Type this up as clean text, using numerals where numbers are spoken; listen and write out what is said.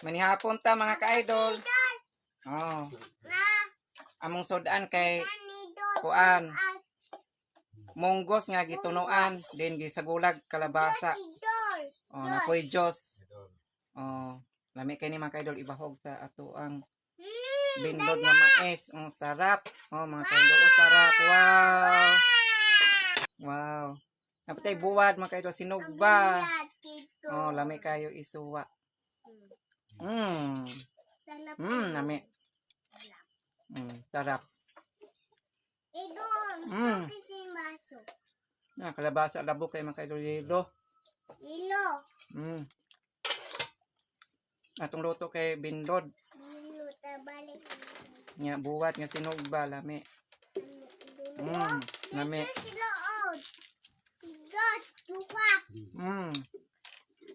Manihapon ta mga ka-idol. Oh. Among sudan kay kuan. Munggos nga gitunuan, din gisagulag kalabasa. Oh, nakoy Diyos. Oh, lami kay ni mga ka-idol ibahog sa ato ang bindod nga mais. Oh, sarap. Oh, mga ka-idol, oh, sarap. Wow. Wow. Napatay buwad mga ka-idol, sinugba. Oh, lami kayo isuwa. Nami. Sarap. Kalabasa labok kay mga ka-idol, yelo. Atong luto kay bindod. Nga buwat nga sinugba, lami. Lami.